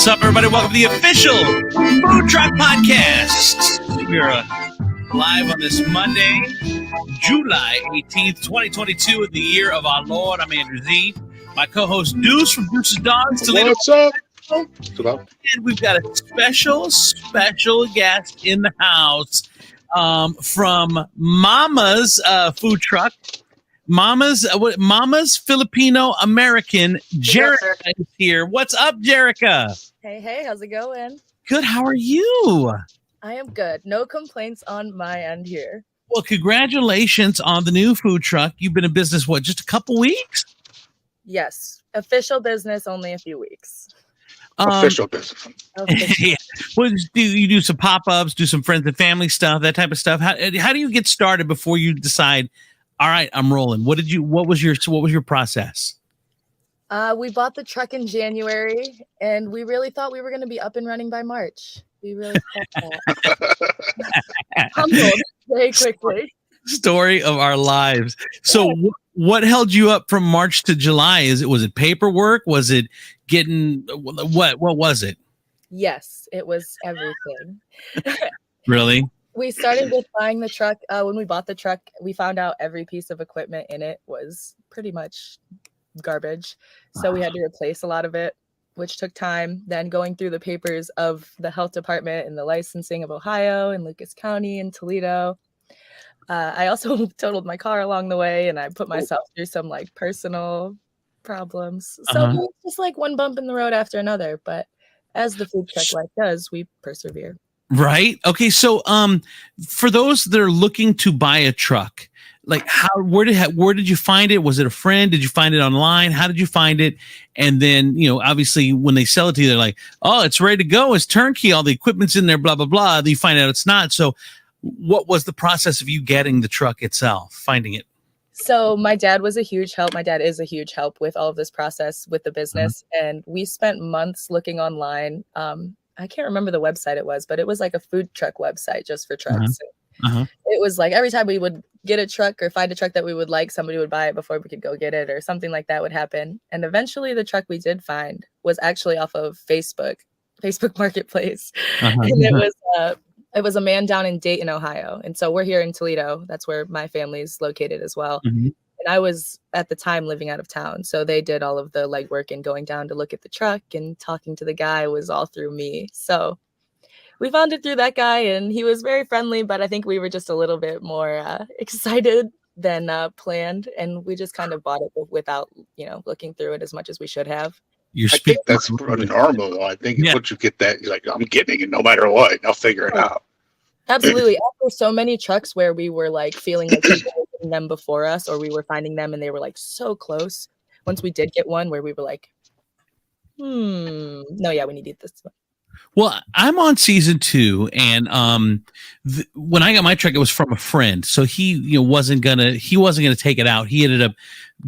What's up, everybody? Welcome to the official Food Truck Podcast. We are live on this Monday, July 18th, 2022, in the year of our Lord. I'm Andrew Z. My co-host Deuce from Deuce's Dogs. Toledo. What's up? And we've got a special guest in the house from Mama's Food Truck. Mama's Filipino American. Jerica is here. What's up, Jerica? Hey, how's it going? Good. How are you? I am good. No complaints on my end here. Well, congratulations on the new food truck. You've been in business, just a couple weeks? Yes. Official business, only a few weeks. Official business. Yeah. Well, do you do some pop-ups, do some friends and family stuff, that type of stuff? How do you get started before you decide, all right, I'm rolling? What was your process? We bought the truck in January, and we really thought we were going to be up and running by March. We really thought that. Humbled very quickly. Story of our lives. So what held you up from March to July? Was it paperwork? Was it getting what was it? Yes, it was everything. Really? We started with buying the truck. When we bought the truck, we found out every piece of equipment in it was pretty much garbage. So we had to replace a lot of it, which took time. Then going through the papers of the health department and the licensing of Ohio and Lucas County and Toledo. I also totaled my car along the way, and I put myself through some personal problems. So it was just one bump in the road after another. But as the food truck life does, we persevere. Right. Okay. So, for those that are looking to buy a truck, where did you find it? Was it a friend? Did you find it online? How did you find it? And then, obviously when they sell it to you, they're like, oh, it's ready to go. It's turnkey. All the equipment's in there, blah, blah, blah. Then you find out it's not. So what was the process of you getting the truck itself, finding it? So my dad was a huge help. My dad is a huge help with all of this process with the business. And we spent months looking online. I can't remember the website it was, but it was a food truck website just for trucks. It was every time we would get a truck or find a truck that we would like, somebody would buy it before we could go get it or something like that would happen. And eventually the truck we did find was actually off of Facebook Marketplace. And it was a man down in Dayton, Ohio. And so we're here in Toledo. That's where my family's located as well. And I was at the time living out of town. So they did all of the legwork and going down to look at the truck and talking to the guy was all through me. So we found it through that guy and he was very friendly, but I think we were just a little bit more excited than planned. And we just kind of bought it without, looking through it as much as we should have. I think that's normal, though. I think once you get that, you're like, I'm getting it no matter what. I'll figure it out. Absolutely. After so many trucks where we were feeling like people were getting them before us, or we were finding them and they were so close. Once we did get one where we were like, no, yeah, we need this one. Well, I'm on season 2, and when I got my truck, it was from a friend. So he wasn't gonna take it out. He ended up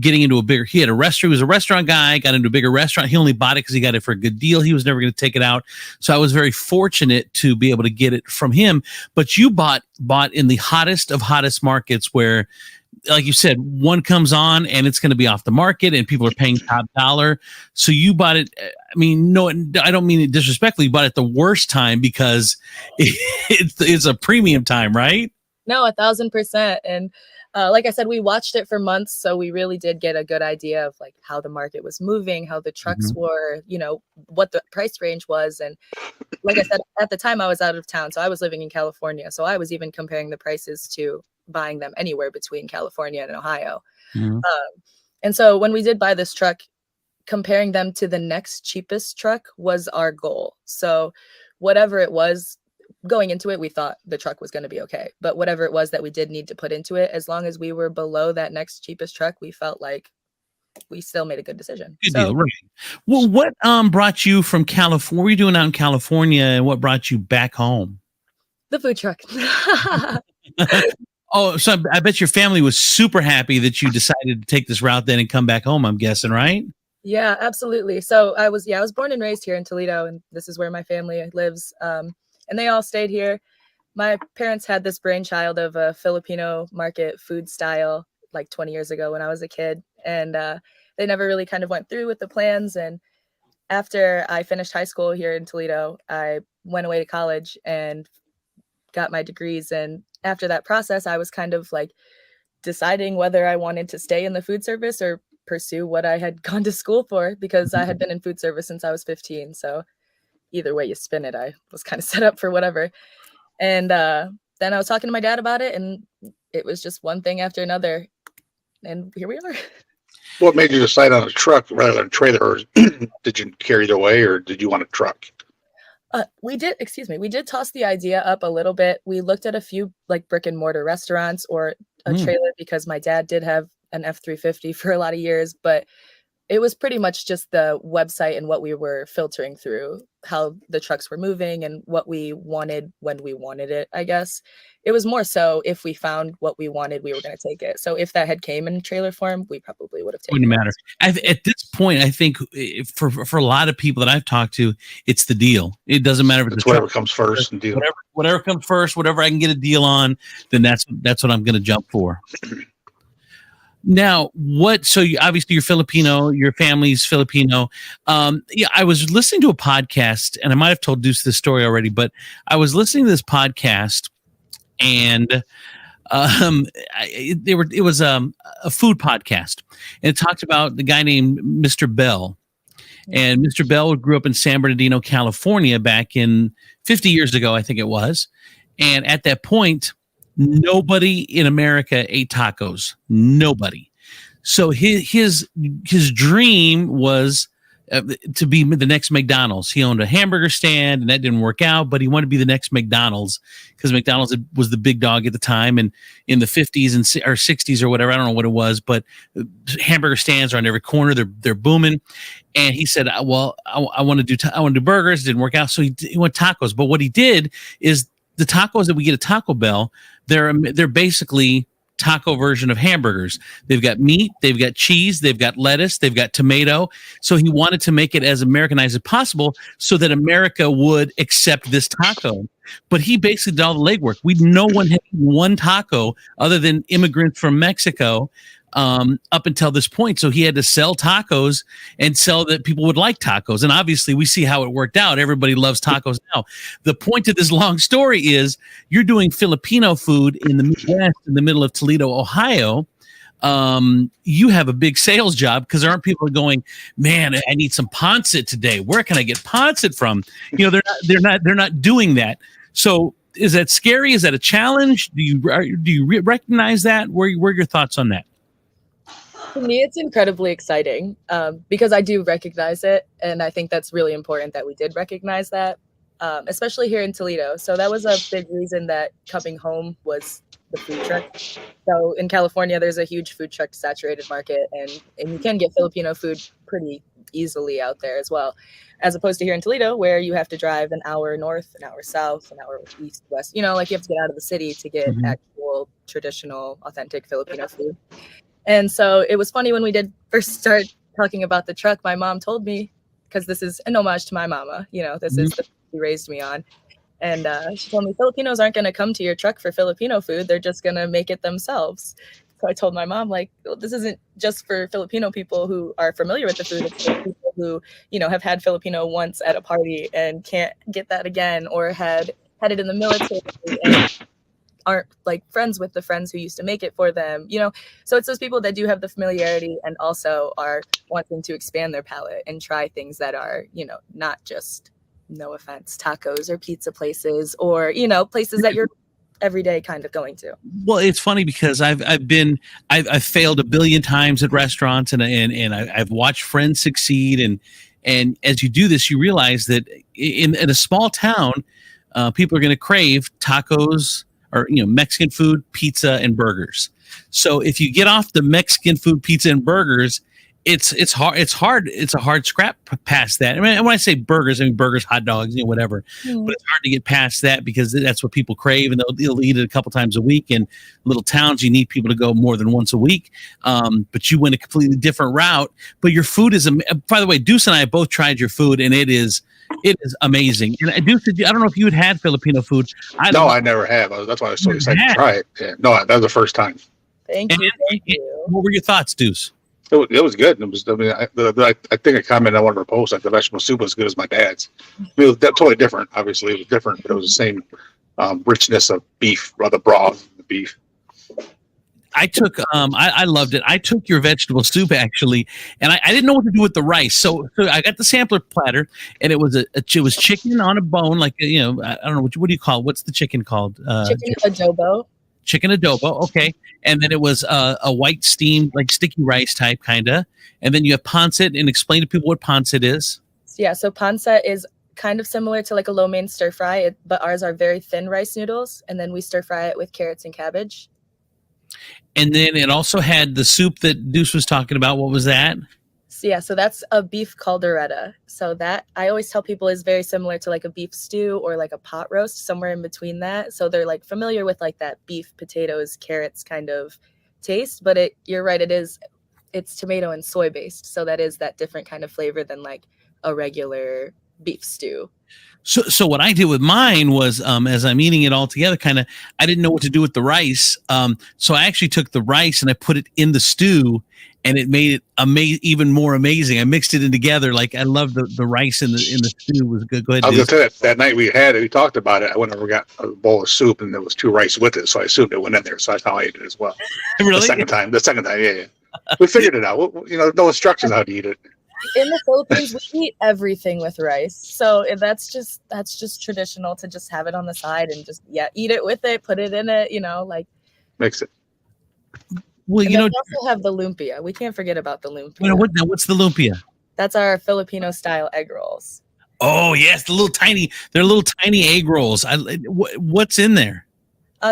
getting into he had a restaurant. He was a restaurant guy, got into a bigger restaurant. He only bought it because he got it for a good deal. He was never going to take it out. So I was very fortunate to be able to get it from him. But you bought in the hottest of hottest markets where, like you said, one comes on and it's going to be off the market and people are paying top dollar. So you bought it. I mean, no, I don't mean it disrespectfully. You bought it the worst time because it's a premium time, right? No, 1,000%. And like I said, we watched it for months. So we really did get a good idea of how the market was moving, how the trucks were, what the price range was. And like I said, at the time I was out of town. So I was living in California. So I was even comparing the prices to buying them anywhere between California and Ohio. And so when we did buy this truck, comparing them to the next cheapest truck was our goal. So whatever it was going into it, we thought the truck was going to be okay. But whatever it was that we did need to put into it, as long as we were below that next cheapest truck, we felt like we still made a good decision. Good deal, right. Well, what brought you from California? What were you doing out in California, and what brought you back home? The food truck. Oh, so I bet your family was super happy that you decided to take this route then and come back home, I'm guessing, right? Yeah, absolutely. So I was born and raised here in Toledo, and this is where my family lives. And they all stayed here. My parents had this brainchild of a Filipino market food style 20 years ago when I was a kid. And they never really kind of went through with the plans. And after I finished high school here in Toledo, I went away to college and got my degrees. And after that process, I was kind of like deciding whether I wanted to stay in the food service or pursue what I had gone to school for, because I had been in food service since I was 15. So either way you spin it, I was kind of set up for whatever. And then I was talking to my dad about it, and it was just one thing after another. And here we are. What made you decide on a truck rather than a trailer? Or did you carry it away, or did you want a truck? We did toss the idea up a little bit. We looked at a few like brick and mortar restaurants or a trailer, because my dad did have an F-350 for a lot of years, but it was pretty much just the website and what we were filtering through, how the trucks were moving and what we wanted when we wanted it, I guess. It was more so if we found what we wanted, we were going to take it. So if that had came in trailer form, we probably would have taken it. Wouldn't matter. At this point, I think for a lot of people that I've talked to, it's the deal. It doesn't matter if it's whatever comes first and deal. Whatever comes first, whatever I can get a deal on, then that's what I'm going to jump for. Now, so obviously you're Filipino, your family's Filipino. I was listening to a podcast, and I might have told Deuce this story already, but I was listening to this podcast, and it was a food podcast, and it talked about the guy named Mr. Bell. And Mr. Bell grew up in San Bernardino, California, back in 50 years ago, I think it was. And at that point, nobody in America ate tacos. Nobody. So his dream was to be the next McDonald's. He owned a hamburger stand, and that didn't work out, but he wanted to be the next McDonald's, because McDonald's was the big dog at the time. And in the 50s or 60s or whatever, I don't know what it was, but hamburger stands are on every corner. They're booming. And he said, well, I want to do burgers. It didn't work out. So he went tacos. But what he did is, the tacos that we get at Taco Bell, they're basically taco version of hamburgers. They've got meat, they've got cheese, they've got lettuce, they've got tomato. So he wanted to make it as Americanized as possible so that America would accept this taco. But he basically did all the legwork. No one had one taco other than immigrants from Mexico up until this point. So he had to sell tacos and sell that people would like tacos. And obviously we see how it worked out. Everybody loves tacos now. The point of this long story is, you're doing Filipino food in the Midwest, in the middle of Toledo, Ohio. You have a big sales job, because there aren't people going, man, I need some pancit today. Where can I get pancit from? They're not doing that. So is that scary? Is that a challenge? Do you recognize that? What are your thoughts on that? For me, it's incredibly exciting, because I do recognize it. And I think that's really important that we did recognize that, especially here in Toledo. So that was a big reason that coming home was the food truck. So in California, there's a huge food truck saturated market, and you can get Filipino food pretty easily out there as well, as opposed to here in Toledo, where you have to drive an hour north, an hour south, an hour east, west. Like you have to get out of the city to get actual traditional, authentic Filipino food. And so it was funny when we did first start talking about the truck. My mom told me, because this is an homage to my mama, this is the food she raised me on. And she told me, Filipinos aren't going to come to your truck for Filipino food. They're just going to make it themselves. So I told my mom, this isn't just for Filipino people who are familiar with the food. It's for people who, have had Filipino once at a party and can't get that again, or had it in the military and aren't friends with the friends who used to make it for them, So it's those people that do have the familiarity and also are wanting to expand their palate and try things that are, not just, no offense, tacos or pizza places, or, places that you're every day kind of going to. Well, it's funny because I've failed a billion times at restaurants, and I've watched friends succeed. And as you do this, you realize that in a small town, people are going to crave tacos, or Mexican food, pizza, and burgers. So if you get off the Mexican food, pizza, and burgers, it's hard. It's a hard scrap past that. I mean, when I say burgers, I mean burgers, hot dogs, but it's hard to get past that, because that's what people crave, and they'll eat it a couple times a week. In little towns, you need people to go more than once a week. But you went a completely different route. But your food is, by the way, Deuce and I both tried your food, and it is amazing. And Deuce, I don't know if you had Filipino food. No, I never have. That's why I was so excited to try it. Yeah. No, that was the first time. Thank you. What were your thoughts, Deuce? It was good. It was. I mean, I think I commented on one of her posts that the vegetable soup was as good as my dad's. I mean, it was totally different. Obviously, it was different, but it was the same richness of beef, or the broth, of the beef. I took I loved it. I took your vegetable soup actually, and I didn't know what to do with the rice. So I got the sampler platter, and it was it was chicken on a bone, like I don't know what do you call it? What's the chicken called? Chicken adobo. Chicken adobo, okay. And then it was a white steamed, like sticky rice type kinda. And then you have pancit, and explain to people what pancit is. Yeah, so pancit is kind of similar to like a lo mein stir fry, but ours are very thin rice noodles, and then we stir fry it with carrots and cabbage. And then it also had the soup that Deuce was talking about. What was that? So that's a beef caldereta. So that I always tell people is very similar to like a beef stew or like a pot roast, somewhere in between that. So they're like familiar with like that beef, potatoes, carrots kind of taste. But you're right, it's tomato and soy based. So that is that different kind of flavor than like a regular beef stew. So what I did with mine was, as I'm eating it all together, I didn't know what to do with the rice. So I actually took the rice and I put it in the stew, and it made it even more amazing. I mixed it in together. Like I love the rice in the stew was good. Go ahead. I was gonna say that night we talked about it. I went over and got a bowl of soup, and there was 2 rice with it, so I assumed it went in there. So that's how I ate it as well. Really? The second time, yeah. We figured it out. No instructions how to eat it. In the Philippines, we eat everything with rice, so that's just traditional to just have it on the side and just eat it with it, put it in it, like Mix it. Well, we also have the lumpia. We can't forget about the lumpia. What's the lumpia? That's our Filipino style egg rolls. Oh yes, they're little tiny egg rolls. What's in there?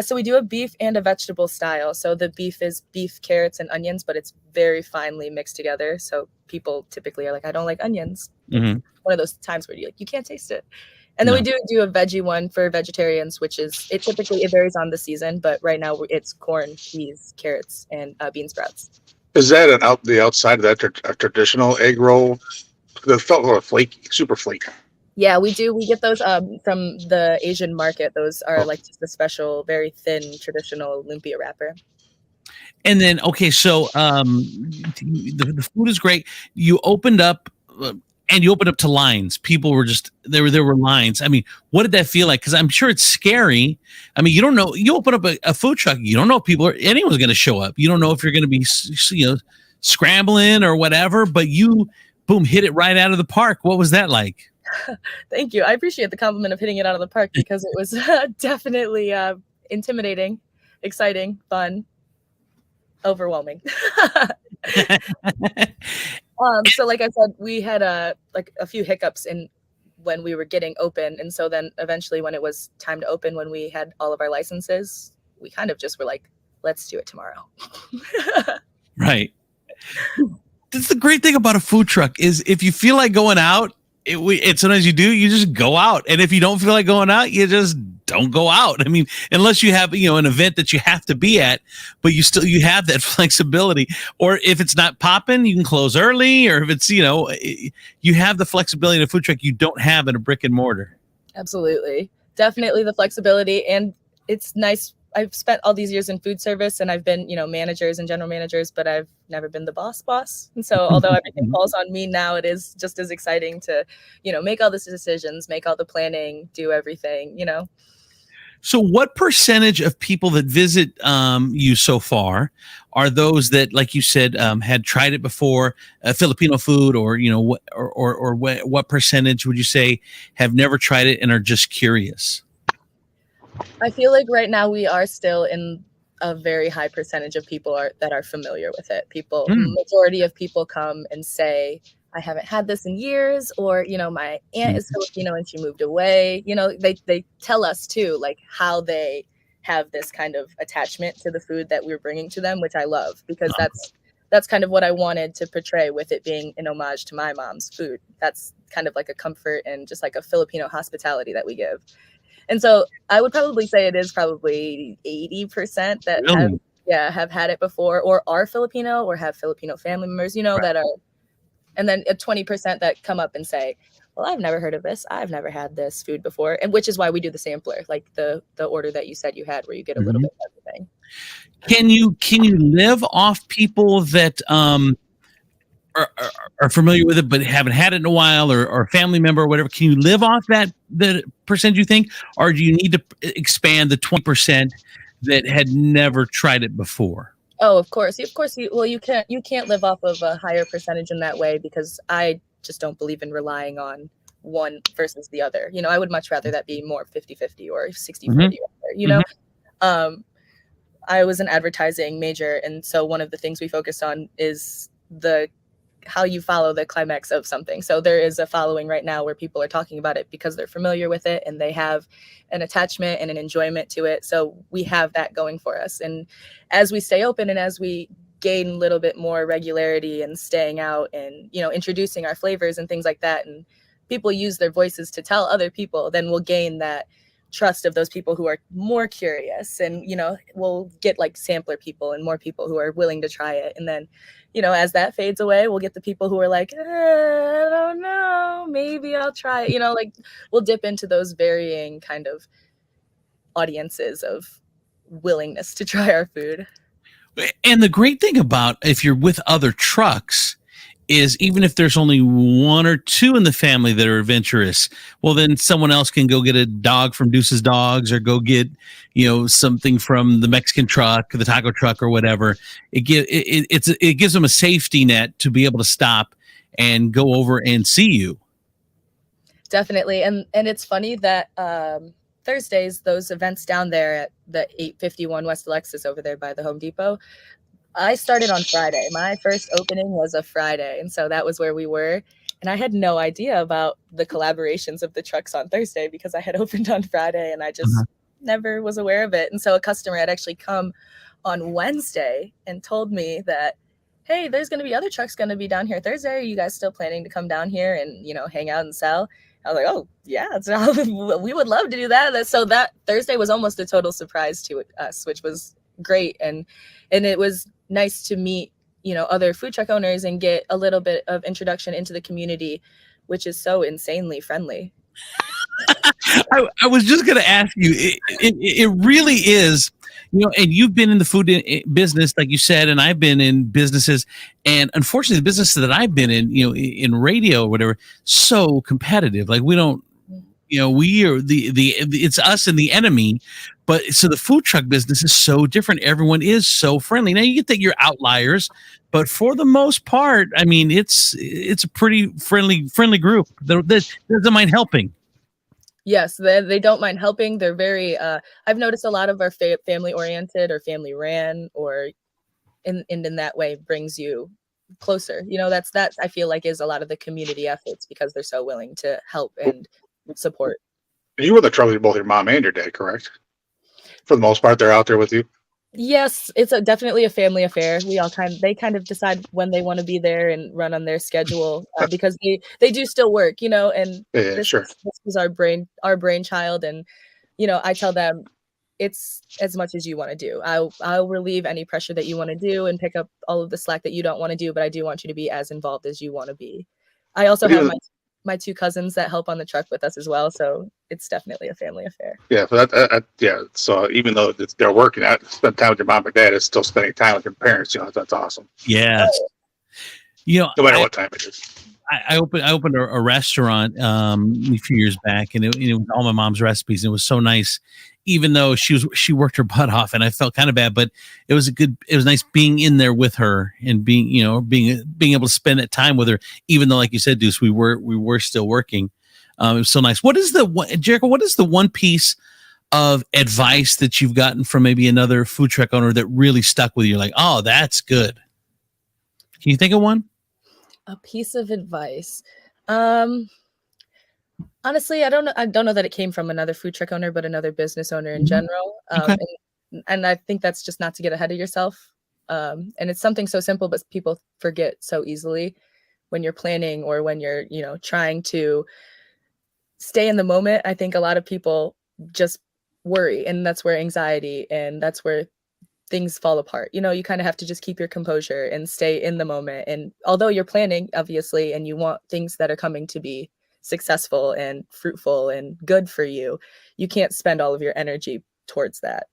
So we do a beef and a vegetable style. So the beef is beef, carrots, and onions, but it's very finely mixed together. So people typically are like, I don't like onions. Mm-hmm. One of those times where you can't taste it. And then we do a veggie one for vegetarians, which is it varies on the season, but right now it's corn, peas, carrots, and bean sprouts. Is that the outside of that a traditional egg roll? It felt a little flaky, super flaky. Yeah, we do. We get those from the Asian market. Those are like just a special, very thin, traditional lumpia wrapper. And then, okay, so the food is great. You opened up, and you opened up to lines. People were just there were lines. I mean, what did that feel like? Because I'm sure it's scary. I mean, you don't know. You open up a food truck. You don't know if anyone's going to show up. You don't know if you're going to be scrambling or whatever. But you, boom, hit it right out of the park. What was that like? Thank you. I appreciate the compliment of hitting it out of the park, because it was definitely intimidating, exciting, fun, overwhelming. So like I said, we had a few hiccups when we were getting open. And so then eventually when it was time to open, when we had all of our licenses, we kind of just were like, let's do it tomorrow. Right. That's the great thing about a food truck is if you feel like going out, sometimes you just go out. And if you don't feel like going out, you just don't go out. I mean, unless you have, an event that you have to be at, but you have that flexibility. Or if it's not popping, you can close early, or if it's, you have the flexibility in a food truck you don't have in a brick and mortar. Absolutely. Definitely the flexibility. And it's nice. I've spent all these years in food service, and I've been, managers and general managers, but I've never been the boss. And so although everything falls on me now, it is just as exciting to, make all the decisions, make all the planning, do everything, So what percentage of people that visit you so far are those that, like you said, had tried it before, Filipino food, or, what percentage would you say have never tried it and are just curious? I feel like right now we are still in a very high percentage of people that are familiar with it. Majority of people come and say, I haven't had this in years, or, my aunt is Filipino and she moved away. They tell us too, like how they have this kind of attachment to the food that we're bringing to them, which I love, because that's kind of what I wanted to portray with it being an homage to my mom's food. That's kind of like a comfort and just like a Filipino hospitality that we give. And so I would probably say it is probably 80% that really? have had it before, or are Filipino, or have Filipino family members, right, that are, and then 20% that come up and say, well, I've never heard of this. I've never had this food before. And which is why we do the sampler, like the order that you said you had, where you get a little bit of everything. Can you live off people that are familiar with it but haven't had it in a while, or a family member or whatever, can you live off that the percent, you think, or do you need to expand the 20% that had never tried it before? Oh, of course. Of course you can't live off of a higher percentage in that way, because I just don't believe in relying on one versus the other. I would much rather that be more 50-50 or 60-40, I was an advertising major, and so one of the things we focused on is how you follow the climax of something. So there is a following right now where people are talking about it because they're familiar with it and they have an attachment and an enjoyment to it. So we have that going for us. And as we stay open and as we gain a little bit more regularity and staying out and, introducing our flavors and things like that, and people use their voices to tell other people, then we'll gain that trust of those people who are more curious, and we'll get like sampler people and more people who are willing to try it. And then as that fades away, we'll get the people who are like, I don't know, maybe I'll try it. Like we'll dip into those varying kind of audiences of willingness to try our food. And the great thing about if you're with other trucks is even if there's only one or two in the family that are adventurous, well, then someone else can go get a dog from Deuce's Dogs, or go get, something from the Mexican truck, the taco truck, or whatever. It gives them a safety net to be able to stop and go over and see you. Definitely. And it's funny that Thursdays, those events down there at the 851 West Alexis over there by the Home Depot, I started on Friday. My first opening was a Friday. And so that was where we were. And I had no idea about the collaborations of the trucks on Thursday because I had opened on Friday and I just never was aware of it. And so a customer had actually come on Wednesday and told me that, hey, there's going to be other trucks going to be down here Thursday. Are you guys still planning to come down here and, hang out and sell? I was like, oh, yeah, we would love to do that. So that Thursday was almost a total surprise to us, which was great. And it was nice to meet, other food truck owners and get a little bit of introduction into the community, which is so insanely friendly. I was just going to ask you, it really is, and you've been in the food business, like you said, and I've been in businesses, and unfortunately the businesses that I've been in, in radio or whatever, so competitive. Like we don't, we are it's us and the enemy. But so the food truck business is so different. Everyone is so friendly. Now you get that you're outliers, but for the most part, I mean, it's a pretty friendly group that doesn't mind helping. Yes, they don't mind helping. They're very, I've noticed a lot of our family oriented or family ran, or in that way brings you closer. That I feel like is a lot of the community efforts because they're so willing to help and support. You were the trouble with both your mom and your dad, correct? For the most part, they're out there with you. Yes, it's definitely a family affair. They kind of decide when they want to be there and run on their schedule because they do still work, and this is our brainchild. And, I tell them it's as much as you want to do. I'll relieve any pressure that you want to do and pick up all of the slack that you don't want to do, but I do want you to be as involved as you want to be. I also have my two cousins that help on the truck with us as well. So it's definitely a family affair. Yeah. But so even though they're working out, spend time with your mom or dad, it's still spending time with your parents. That's awesome. Yeah. No matter what time it is. I opened a restaurant a few years back, and it was all my mom's recipes. And it was so nice, even though she worked her butt off, and I felt kind of bad. But it was nice being in there with her and being able to spend that time with her, even though, like you said, Deuce, we were still working. It was so nice. Jericho? What is the one piece of advice that you've gotten from maybe another food truck owner that really stuck with you? Like, oh, that's good. Can you think of one? A piece of advice. Honestly, I don't know that it came from another food truck owner, but another business owner in general. Okay. And I think that's just not to get ahead of yourself. And it's something so simple, but people forget so easily when you're planning or when you're, trying to stay in the moment. I think a lot of people just worry, and that's where anxiety and that's where things fall apart. You kind of have to just keep your composure and stay in the moment. And although you're planning, obviously, and you want things that are coming to be successful and fruitful and good for you, you can't spend all of your energy towards that.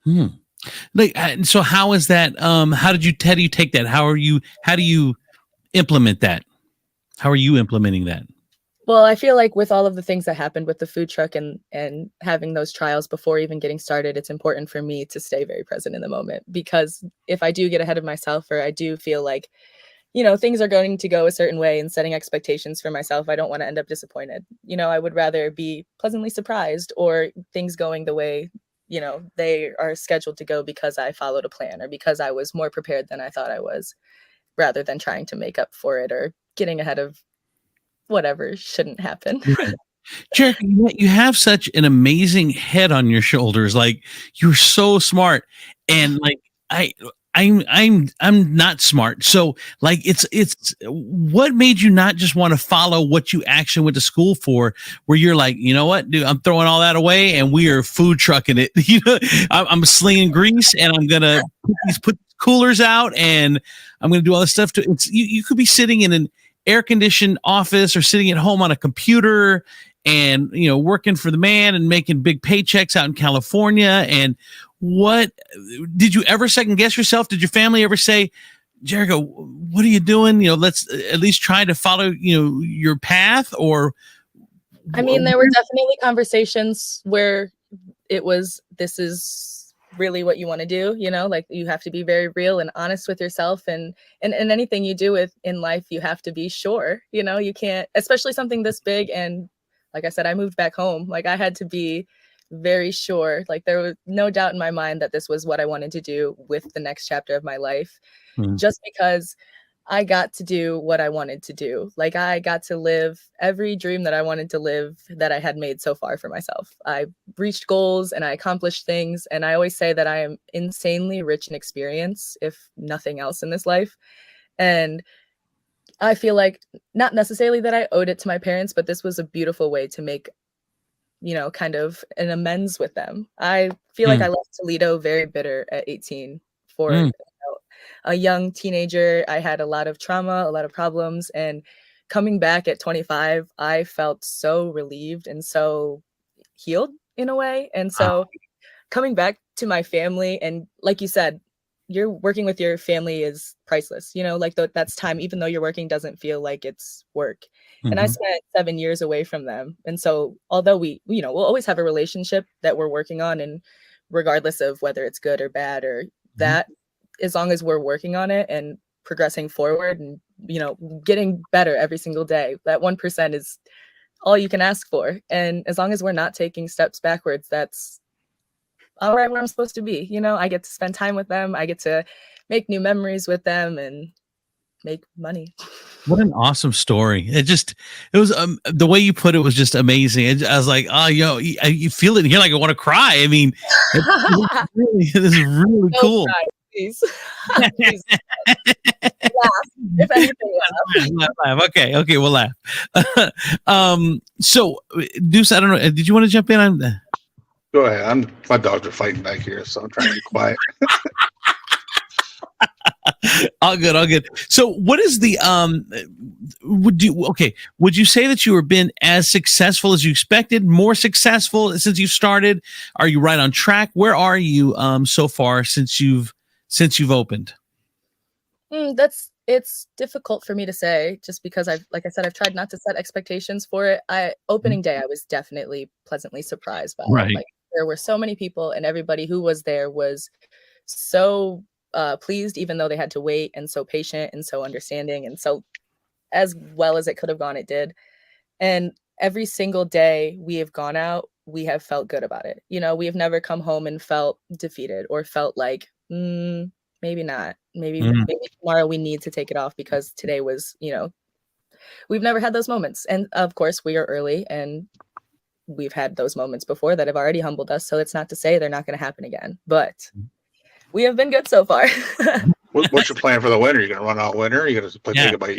So how is that? How do you take that? How do you implement that? How are you implementing that? Well, I feel like with all of the things that happened with the food truck and having those trials before even getting started, it's important for me to stay very present in the moment, because if I do get ahead of myself, or I do feel like, things are going to go a certain way and setting expectations for myself, I don't want to end up disappointed. I would rather be pleasantly surprised, or things going the way, they are scheduled to go, because I followed a plan or because I was more prepared than I thought I was, rather than trying to make up for it or getting ahead of whatever shouldn't happen. Right. Jerica, you have such an amazing head on your shoulders. Like, you're so smart, and like I'm not smart. So like it's what made you not just want to follow what you actually went to school for, where you're like, you know what, dude, I'm throwing all that away and we are food trucking it. I'm slinging grease, and I'm gonna put coolers out, and I'm gonna do all this stuff. You could be sitting in an air-conditioned office or sitting at home on a computer and working for the man and making big paychecks out in California. And what did you ever second guess yourself? Did your family ever say, Jerica, what are you doing? Let's at least try to follow your path? Or I mean, there were definitely conversations where it was, this is really what you want to do, like you have to be very real and honest with yourself, and anything you do in life, you have to be sure, you can't, especially something this big. And like I said, I moved back home. Like, I had to be very sure, like there was no doubt in my mind that this was what I wanted to do with the next chapter of my life. Just because I got to do what I wanted to do. Like, I got to live every dream that I wanted to live that I had made so far for myself. I reached goals and I accomplished things. And I always say that I am insanely rich in experience, if nothing else in this life. And I feel like, not necessarily that I owed it to my parents, but this was a beautiful way to make, kind of an amends with them. I feel like I left Toledo very bitter at 18 for a young teenager. I had a lot of trauma, a lot of problems, and coming back at 25, I felt so relieved and so healed in a way. And so coming back to my family, and like you said, you're working with your family is priceless, like that's time, even though you're working, doesn't feel like it's work. And I spent 7 years away from them. And so although we'll always have a relationship that we're working on, and regardless of whether it's good or bad or that, as long as we're working on it and progressing forward and, getting better every single day, that 1% is all you can ask for. And as long as we're not taking steps backwards, that's all right where I'm supposed to be. I get to spend time with them. I get to make new memories with them and make money. What an awesome story. It was the way you put it was just amazing. I was like, oh, you feel it here. Like, I want to cry. I mean, this is really cool. Cry, please. Please. Laugh. If anything, laugh. Okay, we'll laugh. So Deuce, I don't know. Did you want to jump in? Go ahead. My dogs are fighting back here, so I'm trying to be quiet. All good. So what is the would you say that you have been as successful as you expected, more successful since you've started? Are you right on track? Where are you so far since you've opened? It's difficult for me to say, just because I've tried not to set expectations for it. Opening day, I was definitely pleasantly surprised by it. Right. Like, there were so many people, and everybody who was there was so pleased, even though they had to wait, and so patient and so understanding, and so as well as it could have gone, it did. And every single day we have gone out, we have felt good about it. We have never come home and felt defeated or felt like, maybe not, maybe tomorrow we need to take it off because today was, we've never had those moments. And of course we are early, and we've had those moments before that have already humbled us. So it's not to say they're not going to happen again, but we have been good so far. What's your plan for the winter? You're going to run out winter? You're going to take it by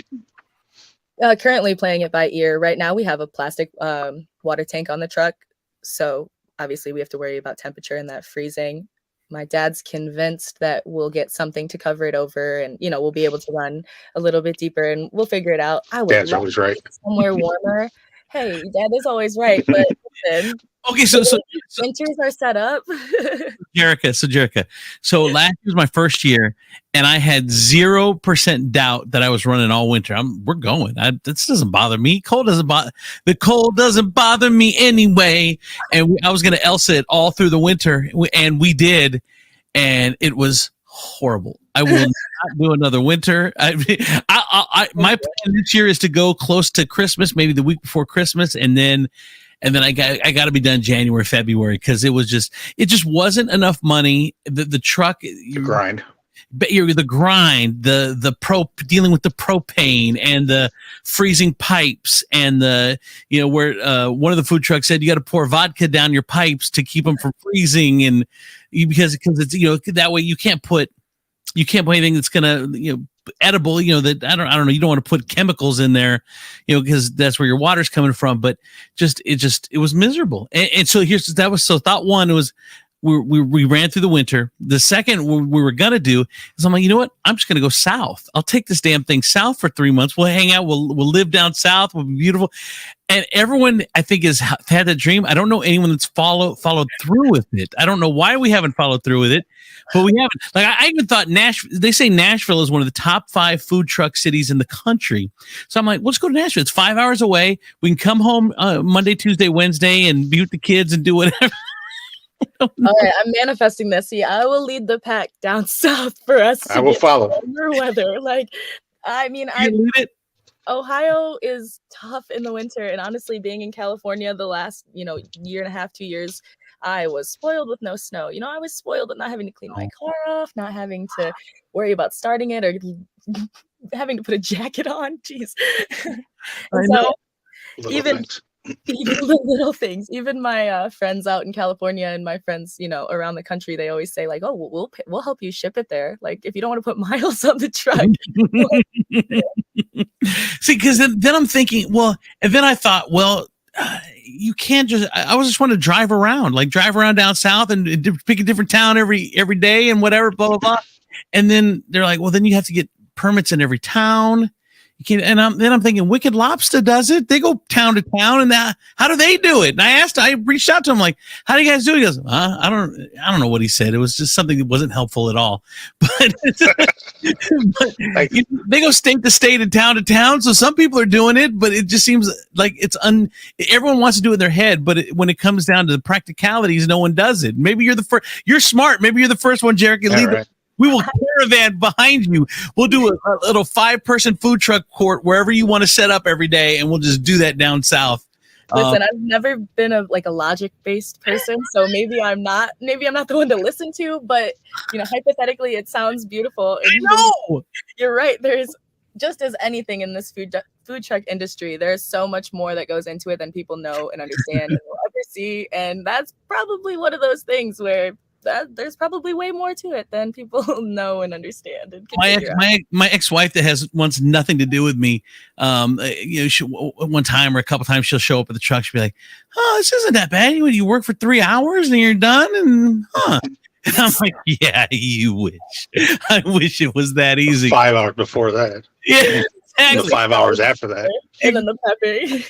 ear? Currently playing it by ear. Right now we have a plastic water tank on the truck. So obviously we have to worry about temperature and that freezing. My dad's convinced that we'll get something to cover it over, and, we'll be able to run a little bit deeper, and we'll figure it out. I would Dad's love always right. Somewhere warmer. Hey, Dad is always right, but listen, Okay, so winters are set up. Jerica. So last year was my first year, and I had 0% doubt that I was running all winter. We're going. This doesn't bother me. The cold doesn't bother me anyway. And I was going to Elsa it all through the winter, and we did, and it was horrible. I will not do another winter. My plan this year is to go close to Christmas, maybe the week before Christmas, and then I got to be done January, February, because it just wasn't enough money. The truck, The grind. the grind, dealing with the propane and the freezing pipes, and where one of the food trucks said you got to pour vodka down your pipes to keep them from freezing, and because it's that way you can't put anything that's gonna edible, that I don't know, you don't want to put chemicals in there, because that's where your water's coming from. But it was miserable. And so thought one was we ran through the winter. The second we were gonna do is I'm like, you know what? I'm just gonna go south. I'll take this damn thing south for 3 months. We'll hang out. We'll live down south. We'll be beautiful. And everyone, I think, has had that dream. I don't know anyone that's followed through with it. I don't know why we haven't followed through with it, but we haven't. Like, I even thought they say Nashville is one of the top 5 food truck cities in the country. So I'm like, let's go to Nashville. It's 5 hours away. We can come home Monday, Tuesday, Wednesday, and be with the kids and do whatever. All right, I'm manifesting this. See, I will lead the pack down south for us. I will follow. Warmer weather. Like, I mean, You lead it? Ohio is tough in the winter, and honestly, being in California the last, year and a half, 2 years, I was spoiled with no snow. I was spoiled with not having to clean my car off, not having to worry about starting it, or having to put a jacket on. Jeez. I know. Even the little things, even my friends out in California and my friends, around the country, they always say like, oh, we'll help you ship it there. Like, if you don't want to put miles on the truck. See, because then I'm thinking, well, and then I thought, well, you can't I was just want to drive around down south and pick a different town every day and whatever, blah, blah, blah. And then they're like, well, then you have to get permits in every town. You can't, and I'm thinking Wicked Lobster does it. They go town to town, and how do they do it? And I reached out to him like, how do you guys do it? He goes, I don't know what he said. It was just something that wasn't helpful at all. But, they go state to state and town to town. So some people are doing it, but it just seems like everyone wants to do it in their head. But when it comes down to the practicalities, no one does it. Maybe you're the first. You're smart. Maybe you're the first one, Jarek. We will caravan behind you. We'll do a little 5-person food truck court wherever you want to set up every day, and we'll just do that down south. Listen, I've never been a logic-based person, so maybe I'm not the one to listen to. But hypothetically, it sounds beautiful. And I know. You're right. There's just as anything in this food truck industry, there's so much more that goes into it than people know and understand and will ever see. And that's probably one of those things where there's probably way more to it than people know and understand. And my ex-wife that wants nothing to do with me, one time or a couple times she'll show up at the truck. She'll be like, "Oh, this isn't that bad. You work for 3 hours and you're done." And I'm like, "Yeah, you wish. I wish it was that easy." 5 hours before that. Yeah. Exactly. 5 hours after that, and then the peppy.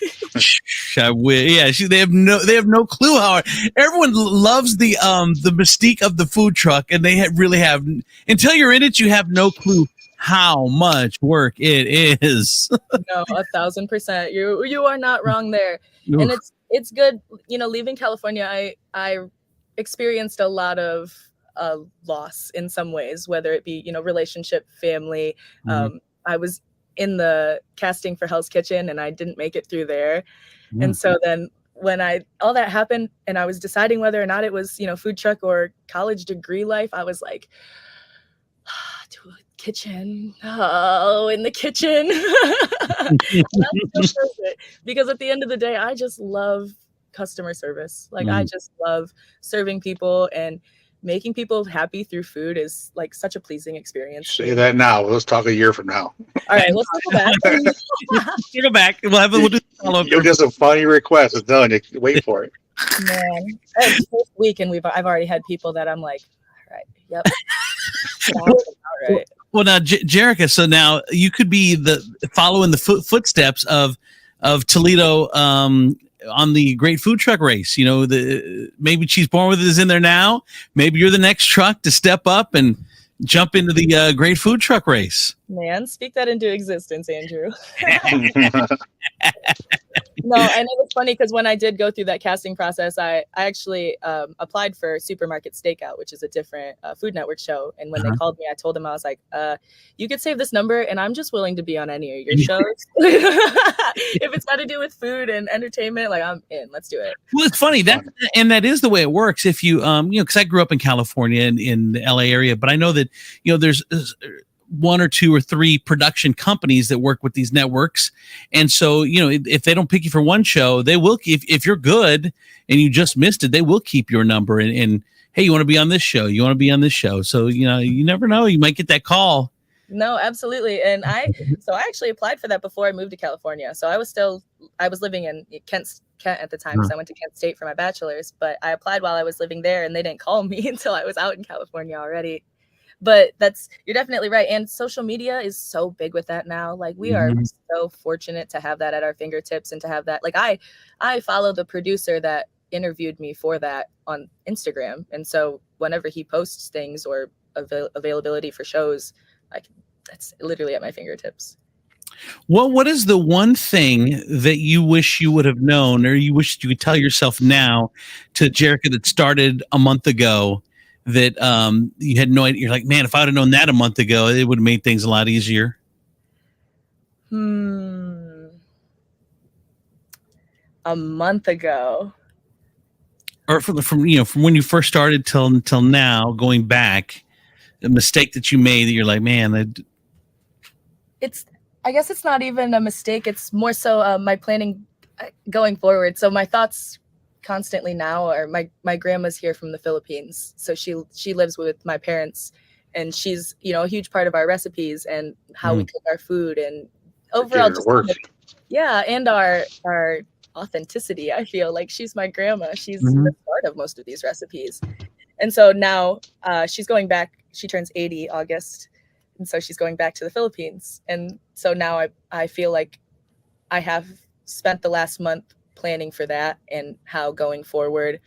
I wish. Yeah, they have no clue how. Everyone loves the mystique of the food truck, and they really have. Until you're in it, you have no clue how much work it is. No, 1,000%. You are not wrong there. Oof. And it's good. Leaving California, I experienced a lot of loss in some ways, whether it be relationship, family. Mm-hmm. I was in the casting for Hell's Kitchen, and I didn't make it through there. Mm-hmm. And so then when all that happened and I was deciding whether or not it was, food truck or college degree life, I was like, to a kitchen. Oh, in the kitchen. Because at the end of the day, I just love customer service. Like, I just love serving people, and making people happy through food is like such a pleasing experience. Say that now. Let's talk a year from now. All right, let's go back. Go back. We'll do follow-up. You're just a funny request. It's done. You wait for it. Man, it's first week, and I've already had people that I'm like, all right, yep. All right. Well, now, Jerica, so now you could be following the footsteps of Toledo on the Great Food Truck Race. Maybe Cheese Born With It is in there now. Maybe you're the next truck to step up and jump into the great food truck race. Man, speak that into existence, Andrew. No, and it was funny because when I did go through that casting process, I actually applied for Supermarket Stakeout, which is a different Food Network show. And when they called me, I told them, I was like, you could save this number and I'm just willing to be on any of your shows. If it's got to do with food and entertainment, like I'm in, let's do it. Well, it's funny that is the way it works. If you, because I grew up in California and in the LA area, but I know that, there's one or two or three production companies that work with these networks. And so, if they don't pick you for one show, they will, if you're good and you just missed it, they will keep your number and hey, you want to be on this show? You want to be on this show? So, you never know, you might get that call. No, absolutely. And I actually applied for that before I moved to California. So I was living in Kent at the time because I went to Kent State for my bachelor's, but I applied while I was living there and they didn't call me until I was out in California already. But you're definitely right. And social media is so big with that now. Like we are so fortunate to have that at our fingertips and to have that. Like I follow the producer that interviewed me for that on Instagram. And so whenever he posts things or availability for shows, that's literally at my fingertips. Well, what is the one thing that you wish you would have known or you wish you could tell yourself now to Jerica that started a month ago that you had no idea? You're like, man, if I would have known that a month ago, it would have made things a lot easier. A month ago. Or from when you first started till now, going back, a mistake that you made that you're like, man, I guess it's not even a mistake. It's more so my planning going forward. So my thoughts constantly now are my grandma's here from the Philippines. So she lives with my parents and she's, a huge part of our recipes and how we cook our food and overall and our authenticity. I feel like she's my grandma. She's the start of most of these recipes. And so now she's going back. She turns 80 August. And so she's going back to the Philippines. And so now I feel like I have spent the last month planning for that and how going forward,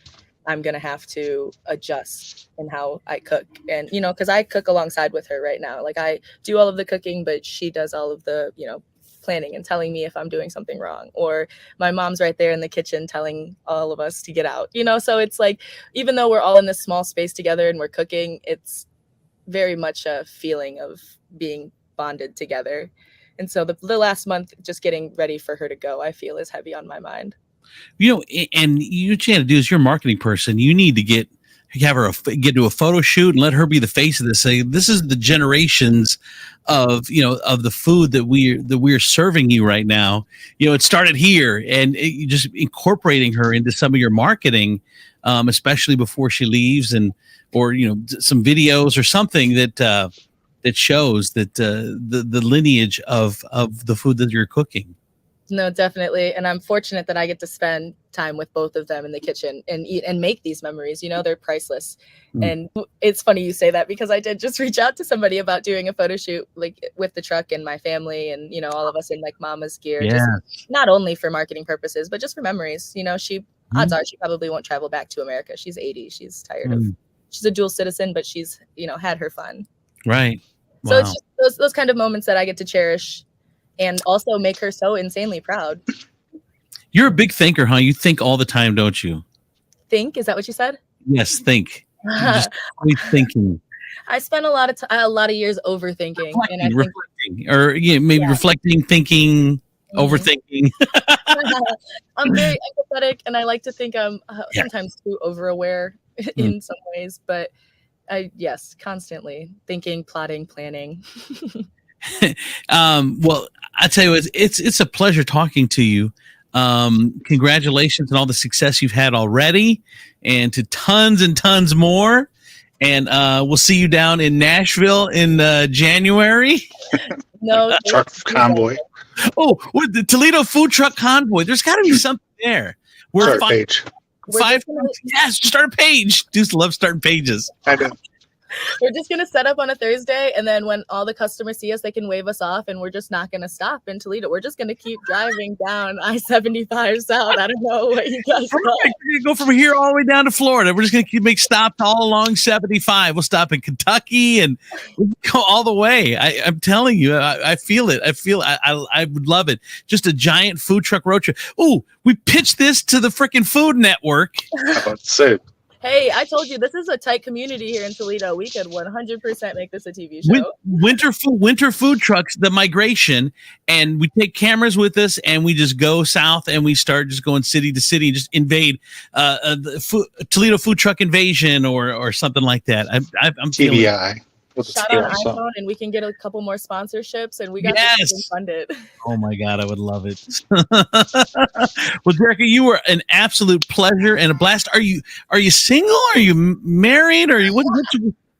I'm going to have to adjust in how I cook. And, because I cook alongside with her right now. Like I do all of the cooking, but she does all of the, planning and telling me if I'm doing something wrong. Or my mom's right there in the kitchen telling all of us to get out, So it's like, even though we're all in this small space together and we're cooking, it's very much a feeling of being bonded together. And so the last month, just getting ready for her to go, I feel is heavy on my mind. And what you have to do is you're a marketing person. You need to get to a photo shoot and let her be the face of this. Say, this is the generations of the food that we're serving you right now. It started here, and you just incorporating her into some of your marketing, especially before she leaves, or some videos or something that shows that the lineage of the food that you're cooking. No, definitely. And I'm fortunate that I get to spend time with both of them in the kitchen and eat and make these memories. They're priceless. And it's funny you say that because I did just reach out to somebody about doing a photo shoot like with the truck and my family and, all of us in like mama's gear, just not only for marketing purposes, but just for memories. Odds are she probably won't travel back to America. She's 80. She's tired of, she's a dual citizen, but she's, had her fun. Right. So it's just those kind of moments that I get to cherish and also make her so insanely proud. You're a big thinker, huh? You think all the time, don't you? Think? Is that what you said? Yes, think. You're just always thinking. I spent a lot of years overthinking. And I think, reflecting, thinking, overthinking. I'm very empathetic, and I like to think I'm sometimes too over-aware in some ways. But constantly thinking, plotting, planning. Well, I tell you what, it's a pleasure talking to you. Congratulations on all the success you've had already, and to tons and tons more. And we'll see you down in Nashville in January. No truck convoy. Oh, with the Toledo Food Truck Convoy. There's got to be something there. Start a page. Start a page. Dudes love starting pages. I know. We're just gonna set up on a Thursday, and then when all the customers see us, they can wave us off, and we're just not gonna stop in Toledo. We're just gonna keep driving down I-75 South. I don't know what you guys We're call it. gonna go from here all the way down to Florida. We're just gonna make stops all along 75. We'll stop in Kentucky and we'll go all the way. I'm telling you, I feel it. I would love it. Just a giant food truck road trip. Oh, we pitched this to the freaking Food Network. I'm about to say, Hey, I told you this is a tight community here in Toledo. We could 100% make this a TV show. Winter food trucks, the migration, and we take cameras with us and we just go south and we start just going city to city and just invade Toledo food truck invasion or something like that. I'm feeling it. TBI. Shout out iPhone, and we can get a couple more sponsorships, and we got this thing funded. Oh my God, I would love it. Well, Jerica, you were an absolute pleasure and a blast. Are you single? Are you married? Or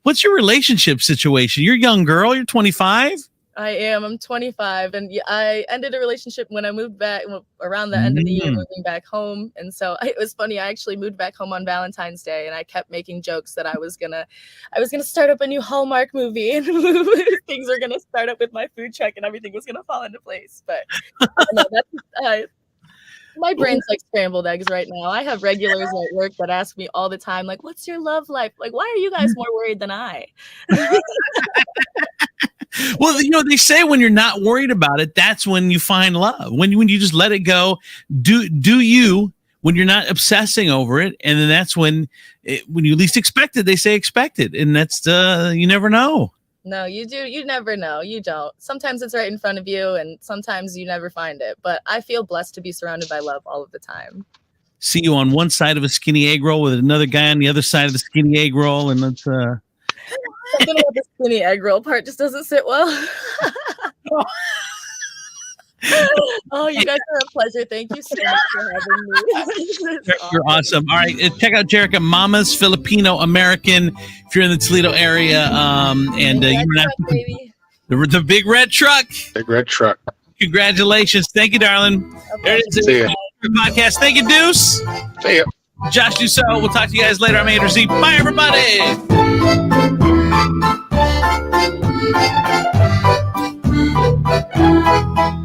what's your relationship situation? You're a young girl. You're 25. I am. I'm 25, and I ended a relationship when I moved back around the end of the year, moving back home. And so it was funny. I actually moved back home on Valentine's Day, and I kept making jokes that I was gonna start up a new Hallmark movie, and things were gonna start up with my food truck, and everything was gonna fall into place. But no, that's my brain's like scrambled eggs right now. I have regulars at work that ask me all the time, like, "What's your love life? Like, why are you guys more worried than I?" Well, they say when you're not worried about it, that's when you find love. When you just let it go, do you, when you're not obsessing over it, and then that's when you least expect it. They say expect it, and that's you never know. No, you do. You never know. You don't. Sometimes it's right in front of you, and sometimes you never find it. But I feel blessed to be surrounded by love all of the time. See you on one side of a skinny egg roll with another guy on the other side of the skinny egg roll, and that's Something about the skinny egg roll part just doesn't sit well. Oh, you guys are a pleasure. Thank you so much for having me. You're awesome. All right, check out Jerica, Mama's Filipino American. If you're in the Toledo area, and the big red truck. Big red truck. Congratulations. Thank you, darling. There it is. See ya. Podcast. Thank you, Deuce. See ya. Josh Dussault. We'll talk to you guys later. I'm Andrew Z. Bye, everybody.